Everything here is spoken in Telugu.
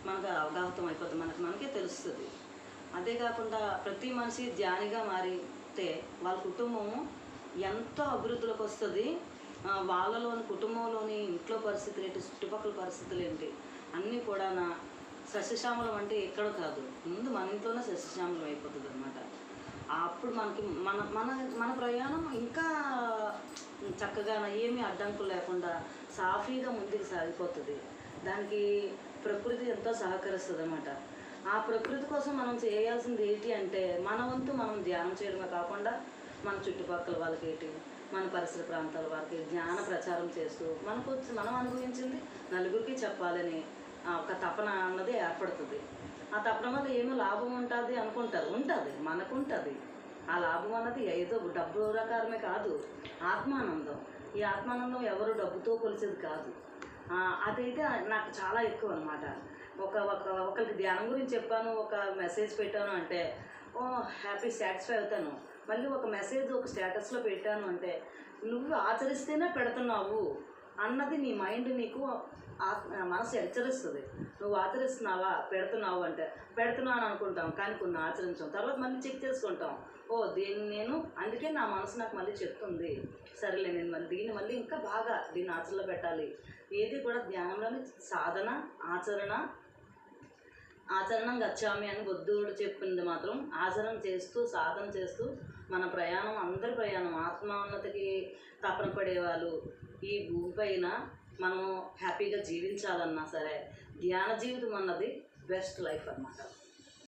మనకు అవగాహతం అయిపోతుంది, మనకే తెలుస్తుంది. అదే కాకుండా ప్రతి మనిషి ధ్యానిగా మారితే వాళ్ళ కుటుంబము ఎంతో అభివృద్ధిలోకి వస్తుంది. వాళ్ళలోని కుటుంబంలోని ఇంట్లో పరిస్థితులు ఏంటి, చుట్టుపక్కల పరిస్థితులు ఏంటి అన్నీ కూడా సస్యశ్యామలం అంటే ఎక్కడ కాదు, ముందు మన ఇంట్లోనే సస్యశ్యామలం అయిపోతుంది అనమాట. అప్పుడు మనకి మన మన మన ప్రయాణం ఇంకా చక్కగా ఏమీ అడ్డంకులు లేకుండా సాఫీగా ముందుకు సాగిపోతుంది. దానికి ప్రకృతి ఎంతో సహకరిస్తుంది అన్నమాట. ఆ ప్రకృతి కోసం మనం చేయాల్సింది ఏంటి అంటే మన వంతు మనం ధ్యానం చేయడమే కాకుండా మన చుట్టుపక్కల వాళ్ళకి ఏంటి, మన పరిసర ప్రాంతాల వారికి జ్ఞాన ప్రచారం చేస్తూ మనం అనుభవించింది నలుగురికి చెప్పాలని ఒక తపన అన్నది ఏర్పడుతుంది. ఆ తపన వల్ల ఏమో లాభం ఉంటుంది అనుకుంటారు, ఉంటుంది, మనకుంటుంది. ఆ లాభం అన్నది ఏదో డబ్బు ప్రకారమే కాదు, ఆత్మానందం. ఈ ఆత్మానందం ఎవరు డబ్బుతో కొలిసేది కాదు. అదైతే నాకు చాలా ఎక్కువ అనమాట. ఒకరికి ధ్యానం గురించి చెప్పాను, ఒక మెసేజ్ పెట్టాను అంటే హ్యాపీ సాటిస్ఫై అవుతాను. మళ్ళీ ఒక మెసేజ్ ఒక స్టేటస్లో పెట్టాను అంటే నువ్వు ఆచరిస్తేనే పెడుతున్నావు అన్నది నీ మైండ్ నీకు మనసు హెచ్చరిస్తుంది. నువ్వు ఆచరిస్తున్నావా, పెడుతున్నావు అంటే పెడుతున్నాను అనుకుంటాం, కానీ కొన్ని ఆచరించాం, తర్వాత మళ్ళీ చెక్ చేసుకుంటాం. దీన్ని నేను అందుకే నా మనసు నాకు మళ్ళీ చెప్తుంది, సరేలే నేను దీన్ని మళ్ళీ ఇంకా బాగా దీన్ని ఆచరణలో పెట్టాలి. ఏది కూడా ధ్యానంలోని సాధన ఆచరణం గచ్చామి అని బుద్ధుడు చెప్పింది మాత్రం ఆచరణ చేస్తూ సాధన చేస్తూ మన ప్రయాణం, అందరి ప్రయాణం ఆత్మోన్నతికి తపన పడేవాళ్ళు ఈ భూమిపైన మనం హ్యాపీగా జీవించాలన్నా సరే ధ్యాన జీవితం అన్నది బెస్ట్ లైఫ్ అన్నమాట.